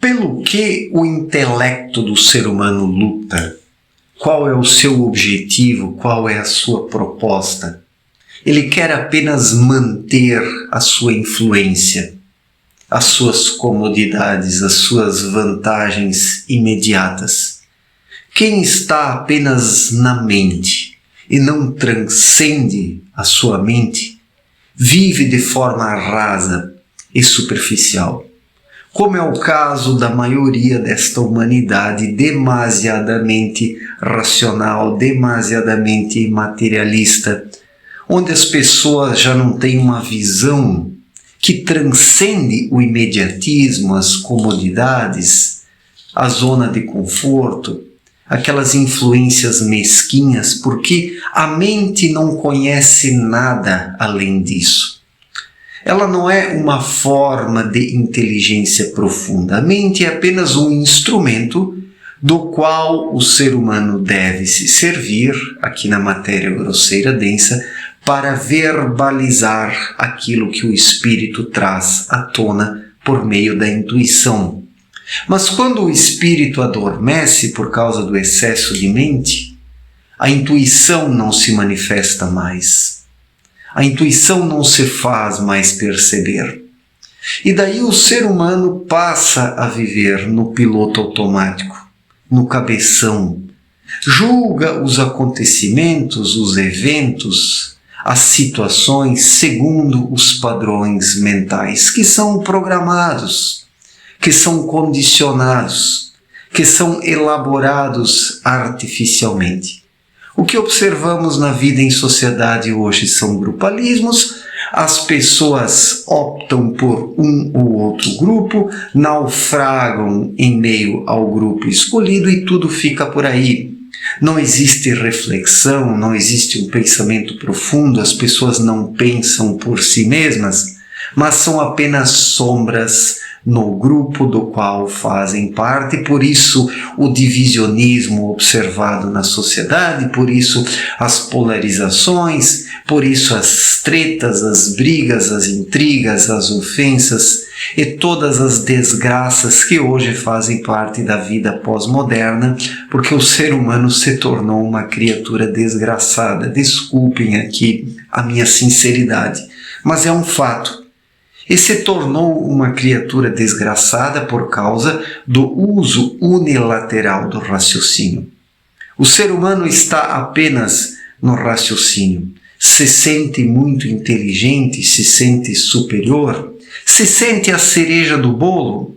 Pelo que o intelecto do ser humano luta? Qual é o seu objetivo? Qual é a sua proposta? Ele quer apenas manter a sua influência, as suas comodidades, as suas vantagens imediatas. Quem está apenas na mente e não transcende a sua mente, vive de forma rasa e superficial, como é o caso da maioria desta humanidade demasiadamente racional, demasiadamente materialista, onde as pessoas já não têm uma visão que transcende o imediatismo, as comodidades, a zona de conforto, aquelas influências mesquinhas, porque a mente não conhece nada além disso. Ela não é uma forma de inteligência profunda. A mente é apenas um instrumento do qual o ser humano deve se servir, aqui na matéria grosseira densa, para verbalizar aquilo que o espírito traz à tona por meio da intuição. Mas quando o espírito adormece por causa do excesso de mente, a intuição não se manifesta mais. A intuição não se faz mais perceber. E daí o ser humano passa a viver no piloto automático, no cabeção. Julga os acontecimentos, os eventos, as situações segundo os padrões mentais que são programados, que são condicionados, que são elaborados artificialmente. O que observamos na vida em sociedade hoje são grupalismos, as pessoas optam por um ou outro grupo, naufragam em meio ao grupo escolhido e tudo fica por aí. Não existe reflexão, não existe um pensamento profundo, as pessoas não pensam por si mesmas, mas são apenas sombras no grupo do qual fazem parte, por isso o divisionismo observado na sociedade, por isso as polarizações, por isso as tretas, as brigas, as intrigas, as ofensas e todas as desgraças que hoje fazem parte da vida pós-moderna, porque o ser humano se tornou uma criatura desgraçada. Desculpem aqui a minha sinceridade, mas é um fato. E se tornou uma criatura desgraçada por causa do uso unilateral do raciocínio. O ser humano está apenas no raciocínio. Se sente muito inteligente, se sente superior, se sente a cereja do bolo.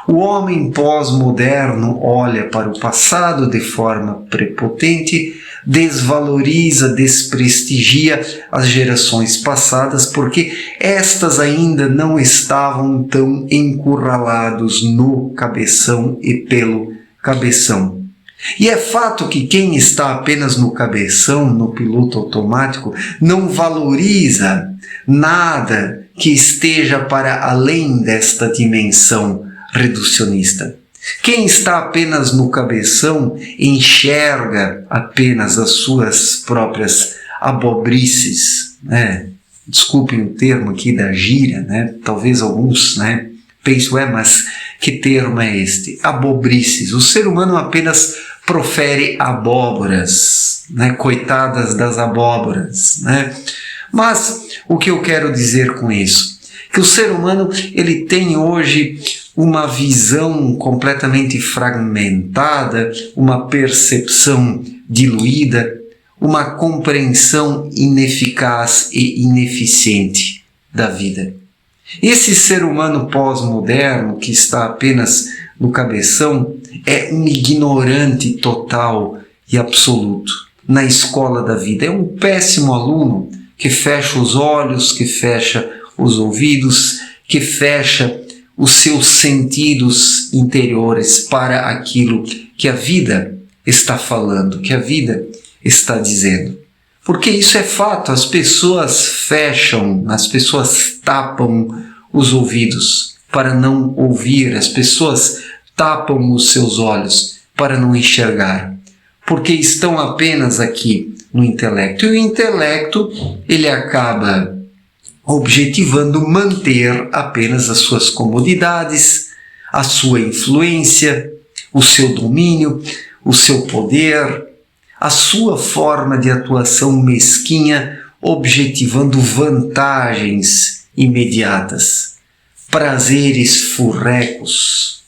O homem pós-moderno olha para o passado de forma prepotente, desvaloriza, desprestigia as gerações passadas porque estas ainda não estavam tão encurralados no cabeção e pelo cabeção. E é fato que quem está apenas no cabeção, no piloto automático, não valoriza nada que esteja para além desta dimensão reducionista. Quem está apenas no cabeção enxerga apenas as suas próprias abobrices, né? Desculpem o termo aqui da gíria, né? Talvez alguns, né, pensem, mas que termo é este? Abobrices. O ser humano apenas profere abóboras, né? Coitadas das abóboras, né? Mas o que eu quero dizer com isso? Que o ser humano ele tem hoje uma visão completamente fragmentada, uma percepção diluída, uma compreensão ineficaz e ineficiente da vida. Esse ser humano pós-moderno que está apenas no cabeção é um ignorante total e absoluto na escola da vida. É um péssimo aluno que fecha os olhos, que fecha os ouvidos, que fecha os seus sentidos interiores para aquilo que a vida está falando, que a vida está dizendo. Porque isso é fato, as pessoas fecham, as pessoas tapam os ouvidos para não ouvir, as pessoas tapam os seus olhos para não enxergar, porque estão apenas aqui no intelecto. E o intelecto, ele acaba objetivando manter apenas as suas comodidades, a sua influência, o seu domínio, o seu poder, a sua forma de atuação mesquinha, objetivando vantagens imediatas, prazeres furrecos.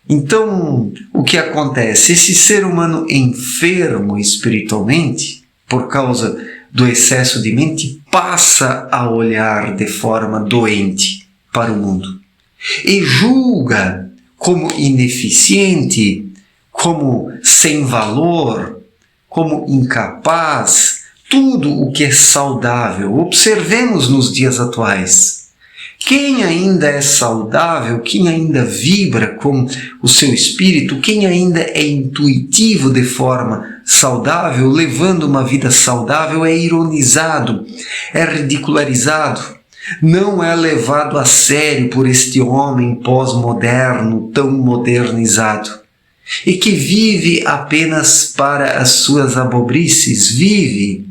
Então, o que acontece? Esse ser humano enfermo espiritualmente, por causa do excesso de mente, passa a olhar de forma doente para o mundo e julga como ineficiente, como sem valor, como incapaz, tudo o que é saudável. Observemos nos dias atuais. Quem ainda é saudável, quem ainda vibra com o seu espírito, quem ainda é intuitivo de forma saudável, levando uma vida saudável, é ironizado, é ridicularizado, não é levado a sério por este homem pós-moderno tão modernizado e que vive apenas para as suas abobrices, vive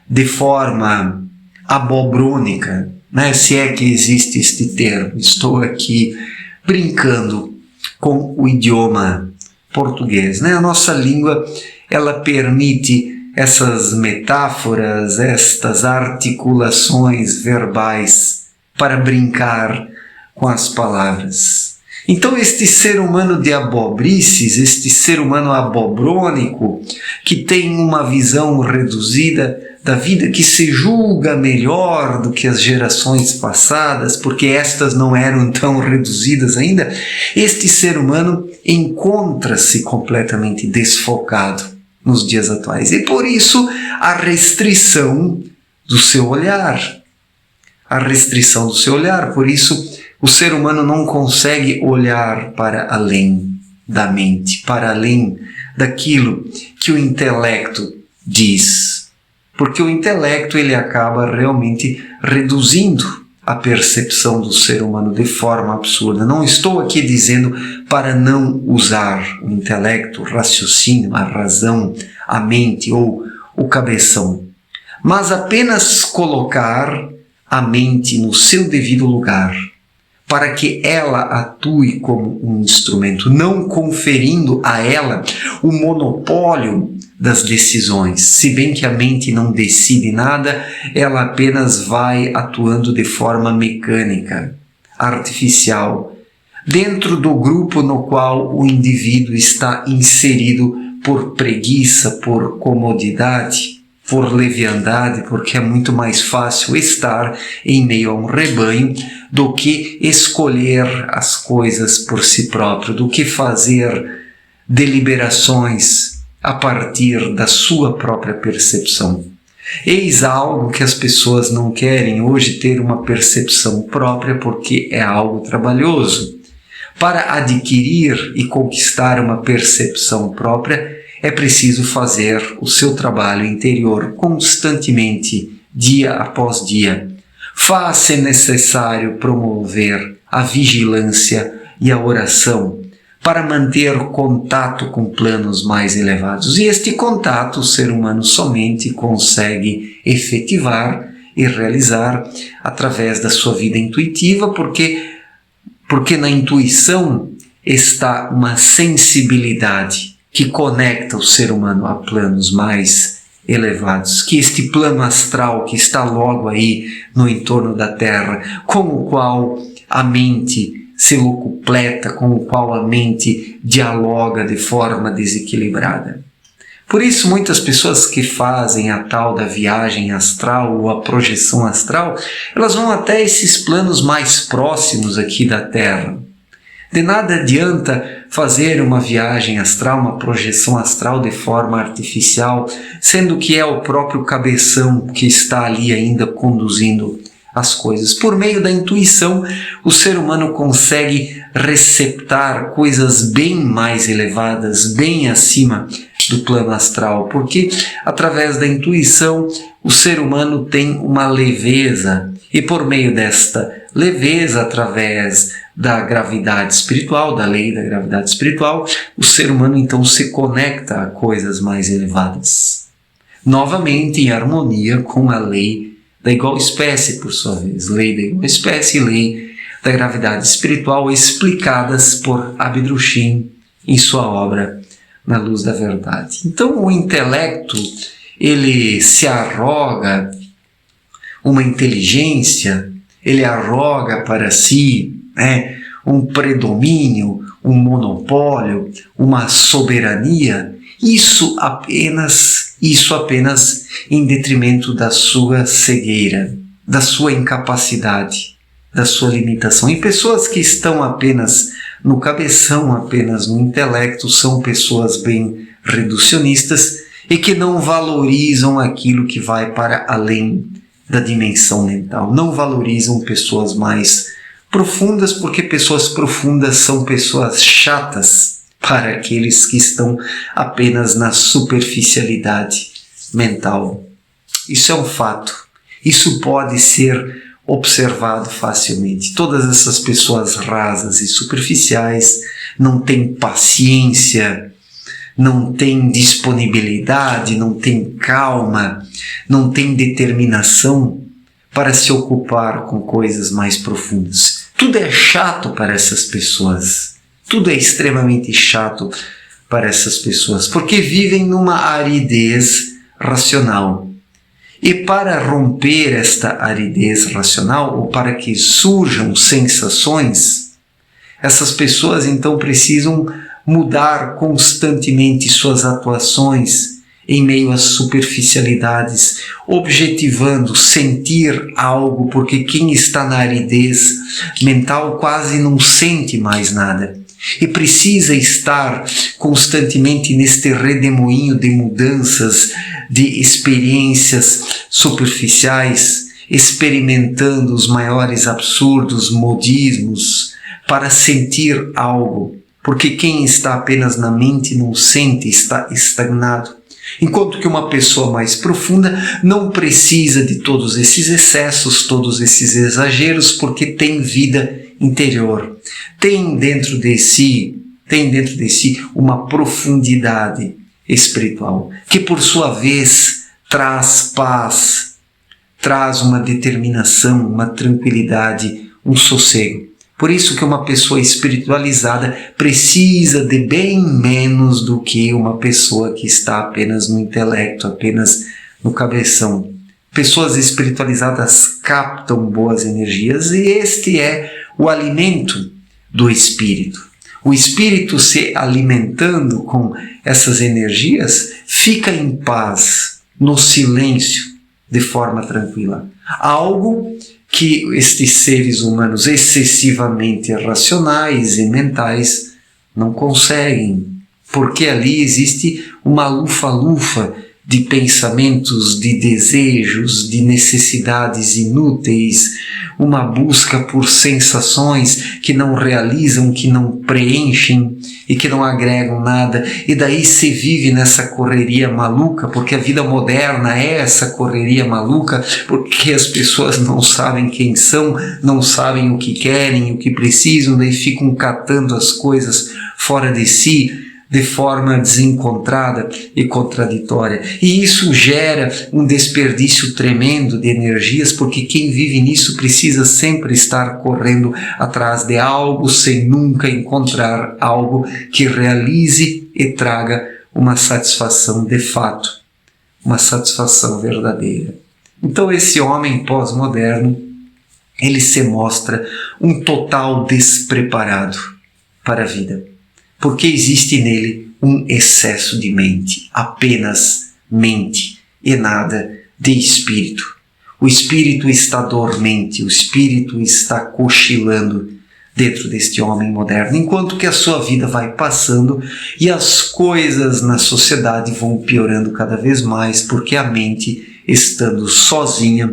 de forma abobrônica, se é que existe este termo. Estou aqui brincando com o idioma português. A nossa língua, ela permite essas metáforas, estas articulações verbais para brincar com as palavras. Então este ser humano de abobrices, este ser humano abobrônico, que tem uma visão reduzida da vida, que se julga melhor do que as gerações passadas, porque estas não eram tão reduzidas ainda, este ser humano encontra-se completamente desfocado nos dias atuais. E por isso a restrição do seu olhar. A restrição do seu olhar, por isso o ser humano não consegue olhar para além da mente, para além daquilo que o intelecto diz. Porque o intelecto ele acaba realmente reduzindo a percepção do ser humano de forma absurda. Não estou aqui dizendo para não usar o intelecto, o raciocínio, a razão, a mente ou o cabeção, mas apenas colocar a mente no seu devido lugar, para que ela atue como um instrumento, não conferindo a ela o monopólio das decisões. Se bem que a mente não decide nada, ela apenas vai atuando de forma mecânica, artificial, dentro do grupo no qual o indivíduo está inserido por preguiça, por comodidade, por leviandade, porque é muito mais fácil estar em meio a um rebanho do que escolher as coisas por si próprio, do que fazer deliberações a partir da sua própria percepção. Eis algo que as pessoas não querem hoje, ter uma percepção própria, porque é algo trabalhoso. Para adquirir e conquistar uma percepção própria, é preciso fazer o seu trabalho interior constantemente, dia após dia. Faz-se necessário promover a vigilância e a oração para manter contato com planos mais elevados. E este contato o ser humano somente consegue efetivar e realizar através da sua vida intuitiva, porque na intuição está uma sensibilidade que conecta o ser humano a planos mais elevados, que este plano astral que está logo aí no entorno da Terra, com o qual a mente se locupleta, com o qual a mente dialoga de forma desequilibrada. Por isso, muitas pessoas que fazem a tal da viagem astral ou a projeção astral, elas vão até esses planos mais próximos aqui da Terra. De nada adianta fazer uma viagem astral, uma projeção astral de forma artificial, sendo que é o próprio cabeção que está ali ainda conduzindo as coisas. Por meio da intuição, o ser humano consegue receptar coisas bem mais elevadas, bem acima do plano astral, porque através da intuição o ser humano tem uma leveza, e por meio desta leveza, através da gravidade espiritual, da lei da gravidade espiritual, o ser humano então se conecta a coisas mais elevadas, novamente em harmonia com a lei da igual espécie, por sua vez, lei da igual espécie e lei da gravidade espiritual explicadas por Abdrushim em sua obra Na Luz da Verdade. Então o intelecto, ele se arroga uma inteligência, ele arroga para si um predomínio, um monopólio, uma soberania, isso apenas em detrimento da sua cegueira, da sua incapacidade, da sua limitação. E pessoas que estão apenas no cabeção, apenas no intelecto, são pessoas bem reducionistas e que não valorizam aquilo que vai para além da dimensão mental. Não valorizam pessoas mais profundas, porque pessoas profundas são pessoas chatas para aqueles que estão apenas na superficialidade mental. Isso é um fato. Isso pode ser observado facilmente. Todas essas pessoas rasas e superficiais não têm paciência, não têm disponibilidade, não têm calma, não têm determinação para se ocupar com coisas mais profundas. Tudo é chato para essas pessoas. Tudo é extremamente chato para essas pessoas, porque vivem numa aridez racional. E para romper esta aridez racional, ou para que surjam sensações, essas pessoas então precisam mudar constantemente suas atuações em meio às superficialidades, objetivando sentir algo, porque quem está na aridez mental quase não sente mais nada. E precisa estar constantemente neste redemoinho de mudanças, de experiências superficiais, experimentando os maiores absurdos, modismos, para sentir algo. Porque quem está apenas na mente não sente, está estagnado. Enquanto que uma pessoa mais profunda não precisa de todos esses excessos, todos esses exageros, porque tem vida interior. Tem dentro de si uma profundidade espiritual, que por sua vez traz paz, traz uma determinação, uma tranquilidade, um sossego. Por isso que uma pessoa espiritualizada precisa de bem menos do que uma pessoa que está apenas no intelecto, apenas no cabeção. Pessoas espiritualizadas captam boas energias e este é o alimento do espírito. O espírito se alimentando com essas energias fica em paz, no silêncio, de forma tranquila. Algo que estes seres humanos excessivamente racionais e mentais não conseguem, porque ali existe uma lufa-lufa de pensamentos, de desejos, de necessidades inúteis, uma busca por sensações que não realizam, que não preenchem e que não agregam nada. E daí se vive nessa correria maluca, porque a vida moderna é essa correria maluca, porque as pessoas não sabem quem são, não sabem o que querem, o que precisam, daí ficam catando as coisas fora de si, de forma desencontrada e contraditória. E isso gera um desperdício tremendo de energias, porque quem vive nisso precisa sempre estar correndo atrás de algo sem nunca encontrar algo que realize e traga uma satisfação de fato, uma satisfação verdadeira. Então esse homem pós-moderno, ele se mostra um total despreparado para a vida. Porque existe nele um excesso de mente, apenas mente e nada de espírito. O espírito está dormente, o espírito está cochilando dentro deste homem moderno, enquanto que a sua vida vai passando e as coisas na sociedade vão piorando cada vez mais, porque a mente, estando sozinha,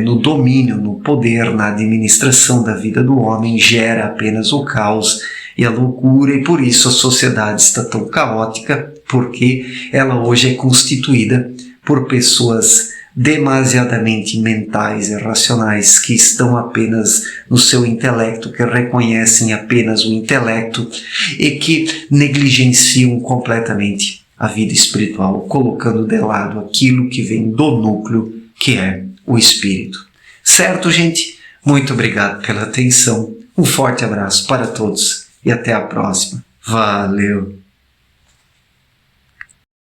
no domínio, no poder, na administração da vida do homem, gera apenas o caos e a loucura, e por isso a sociedade está tão caótica, porque ela hoje é constituída por pessoas demasiadamente mentais e racionais, que estão apenas no seu intelecto, que reconhecem apenas o intelecto e que negligenciam completamente a vida espiritual, colocando de lado aquilo que vem do núcleo, que é o espírito. Certo, gente? Muito obrigado pela atenção. Um forte abraço para todos e até a próxima. Valeu!